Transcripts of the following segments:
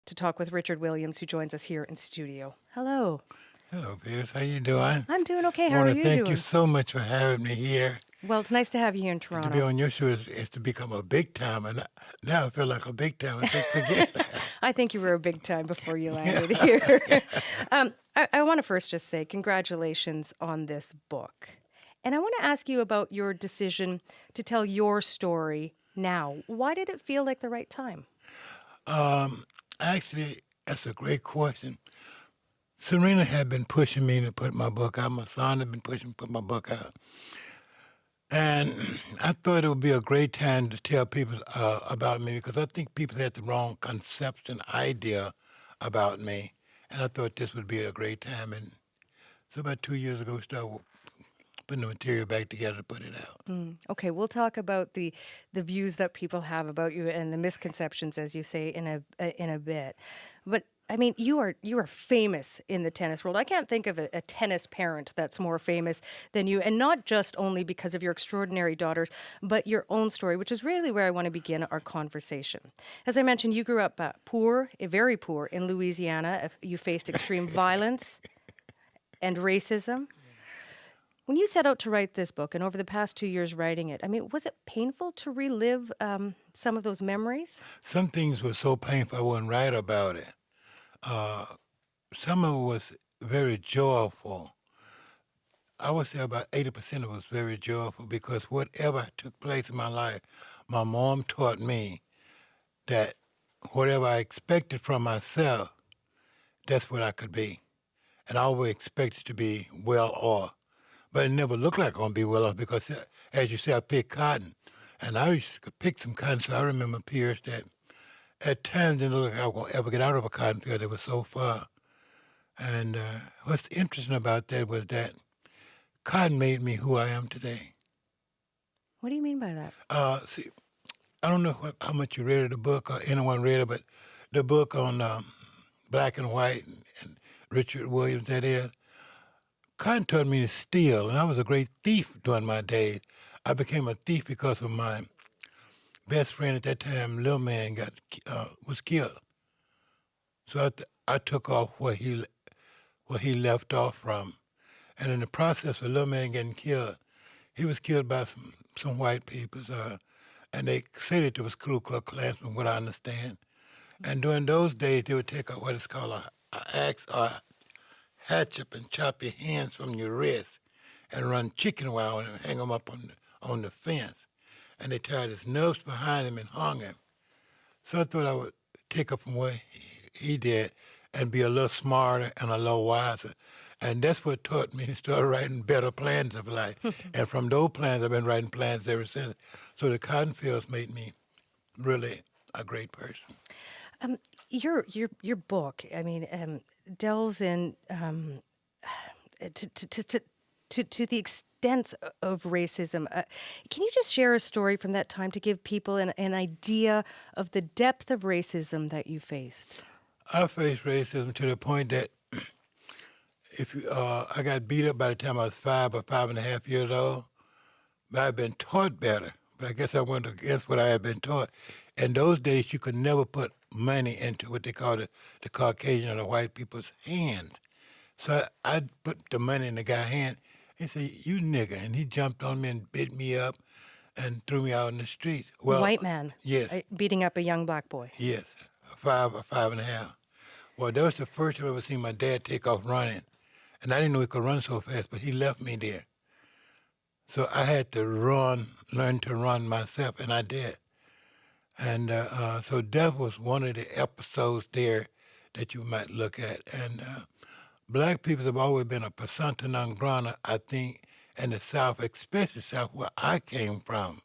to talk with Richard Williams, who joins us here in studio. Hello. Hello, Pierce. How you doing? I'm doing okay. I How want are to you thank you doing? so much for having me here. Well, it's nice to have you here in To be Toronto. on your show is to become a big timer. Now I feel like a big timer. Forget that. I think you were a big time before you landed Yeah, here. yeah. I want to first just say congratulations on this book. And I want to ask you about your decision to tell your story now. Why did it feel like the right time? Actually, that's a great question. Serena had been pushing me to put my book out. My son had been pushing me to put my book out. And I thought it would be a great time to tell people about me because I think people had the wrong conception, idea about me. And I thought this would be a great time. And so about 2 years ago, we started putting the material back together to put it out. Okay, we'll talk about the views that people have about you and the misconceptions, as you say, in a bit. But I mean, you are famous in the tennis world. I can't think of a tennis parent that's more famous than you, and not just only because of your extraordinary daughters, but your own story, which is really where I want to begin our conversation. As I mentioned, you grew up poor, very poor, in Louisiana. You faced extreme violence and racism. When you set out to write this book, and over the past 2 years writing it, I mean, was it painful to relive some of those memories? Some things were so painful I wouldn't write about it. Some of it was very joyful. I would say about 80% of it was very joyful because whatever took place in my life, my mom taught me that whatever I expected from myself, that's what I could be. And I always expected to be well off. But it never looked like I'm going to be well off because, as you say, I picked cotton. And I used to pick some cotton, so I remember periods that at times didn't look like I was going to ever get out of a cotton field. It was so far. And what's interesting about that was that cotton made me who I am today. What do you mean by that? See, I don't know how much you read the book or anyone read it, but the book on black and white and Richard Williams, that is, cotton taught me to steal, and I was a great thief during my days. I became a thief because of my best friend at that time, little man, was killed. So I took off where he left off from, and in the process of little man getting killed, he was killed by some white people, and they said it was Ku Klux Klan, from what I understand. And during those days, they would take what is called a axe or a hatchet and chop your hands from your wrist and run chicken wire and hang him up on the fence. And they tied his nose behind him and hung him. So I thought I would take up from what he did and be a little smarter and a little wiser. And that's what taught me to start writing better plans of life. And from those plans, I've been writing plans ever since. So the cotton fields made me really a great person. Your book, I mean, delves in to, to, to, to, to the extent of racism. Can you just share a story from that time to give people an idea of the depth of racism that you faced? I faced racism to the point that I got beat up by the time I was 5 or 5.5 years old. But I'd been taught better. But I guess I went against what I had been taught. In those days, you could never put money into what they call the Caucasian or the white people's hands. So I'd put the money in the guy's hand. He said, "You nigger," and he jumped on me and beat me up and threw me out in the streets. A Well, white man yes, beating up a young black boy. yes, 5 or 5.5. Well, that was the first time I ever seen my dad take off running. And I didn't know he could run so fast, but he left me there. So I had to learn to run myself, and I did. And so that was one of the episodes there that you might look at. And black people have always been a persona non grata, I think, in the South, especially South, where I came from.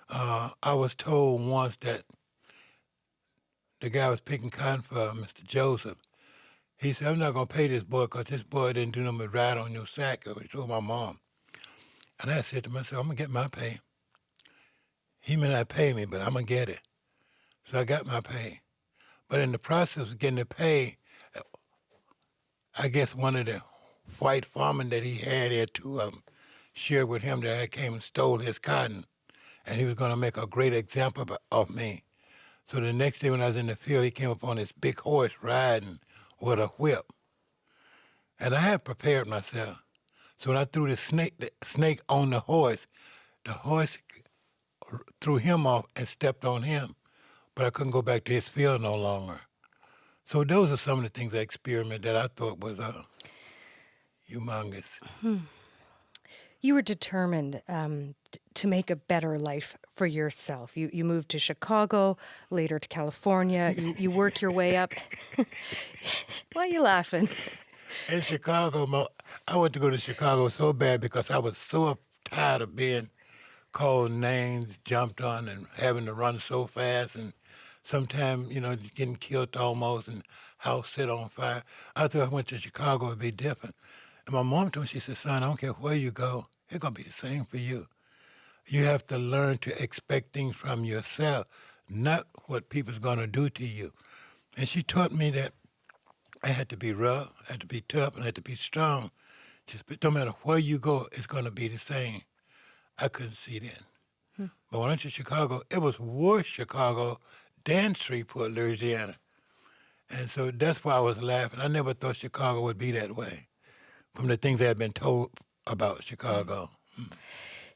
I was told once that the guy was picking cotton for Mr. Joseph. He said, "I'm not going to pay this boy because this boy didn't do nothing but ride on your sack." He told my mom. And I said to myself, "I'm going to get my pay. He may not pay me, but I'm going to get it." So I got my pay. But in the process of getting the pay, I guess one of the white farmers that he had two of them, shared with him that I came and stole his cotton. And he was going to make a great example of me. So the next day when I was in the field, he came up on this big horse riding with a whip. And I had prepared myself. So when I threw the snake on the horse threw him off and stepped on him. But I couldn't go back to his field no longer. So those are some of the things I experimented that I thought was humongous. You were determined to make a better life for yourself. You moved to Chicago, later to California. You work your way up. Why are you laughing? In Chicago, I wanted to go to Chicago so bad because I was so tired of being called names, jumped on, and having to run so fast, and sometimes, getting killed almost, and house set on fire. I thought I went to Chicago, it'd be different. And my mom told me, she said, son, I don't care where you go, it's going to be the same for you. You have to learn to expect things from yourself, not what people's going to do to you. And she taught me that I had to be rough, I had to be tough, and I had to be strong. Just no matter where you go, it's going to be the same. I couldn't see that. But when I went to Chicago, it was worse Chicago than Shreveport, Louisiana. And so that's why I was laughing. I never thought Chicago would be that way from the things I had been told about Chicago.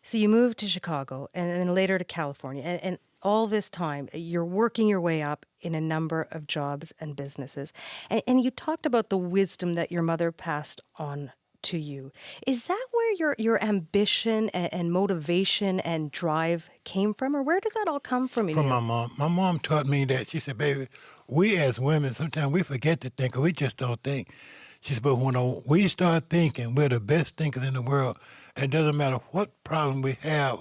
So you moved to Chicago and then later to California. And all this time, you're working your way up in a number of jobs and businesses. And you talked about the wisdom that your mother passed on to you. Is that where your ambition and motivation and drive came from? Or where does that all come from in From you? my mom. My mom taught me that. She said, baby, we as women, sometimes we forget to think, or we just don't think. She said, but when we start thinking, we're the best thinkers in the world. It doesn't matter what problem we have,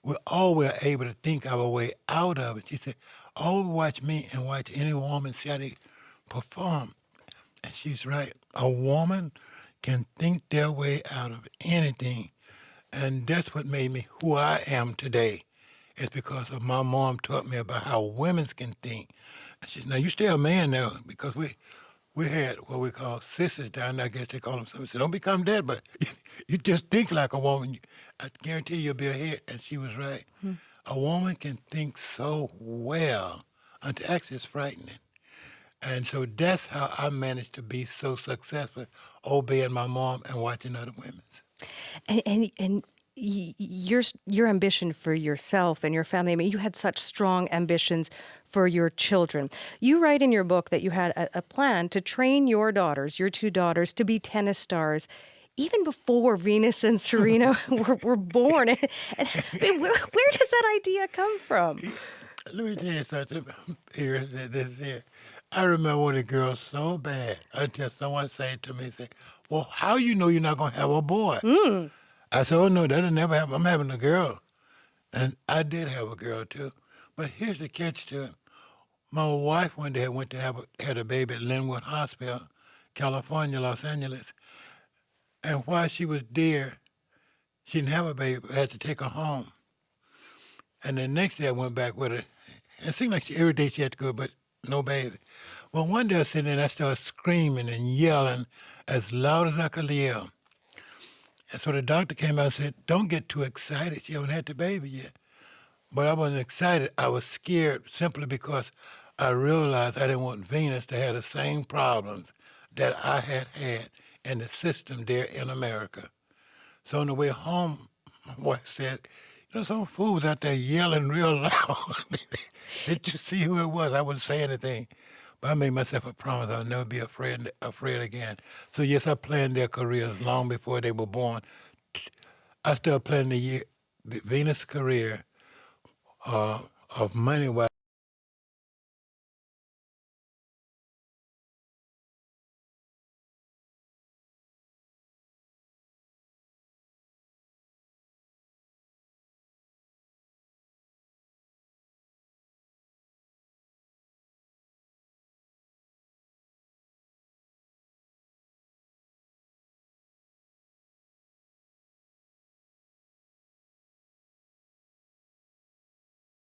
we're always able to think our way out of it. She said, always watch me and watch any woman see how they perform. And she's right. A woman can think their way out of anything. And that's what made me who I am today. It's because of my mom taught me about how women can think. And she said, now you stay a man now, because we had what we call sisters down there. I guess they call them something. Said, don't become that, but you just think like a woman. I guarantee you'll be ahead. And she was right. A woman can think so well until actually it's frightening. And so that's how I managed to be so successful, obeying my mom and watching other women. Your ambition for yourself and your family, I mean, you had such strong ambitions for your children. You write in your book that you had a plan to train your daughters, your two daughters, to be tennis stars even before Venus and Serena were born. And, I mean, where does that idea come from? Let me tell you something here. Here. I remember one of the girls so bad until someone said to me, say, well, how you know you're not going to have a boy? I said, oh, no, that'll never happen. I'm having a girl. And I did have a girl, too. But here's the catch to it. My wife one day went to had a baby at Linwood Hospital, California, Los Angeles. And while she was there, she didn't have a baby, but had to take her home. And the next day I went back with her. It seemed like every day she had to go, but no baby. Well, one day I was sitting there and I started screaming and yelling as loud as I could yell. And so the doctor came out and said, don't get too excited. She haven't had the baby yet. But I wasn't excited. I was scared simply because I realized I didn't want Venus to have the same problems that I had in the system there in America. So on the way home, my wife said, some fools out there yelling real loud. Did you see who it was? I wouldn't say anything. But I made myself a promise I'll never be afraid again. So yes, I planned their careers long before they were born. I started planning the Venus career of money-wise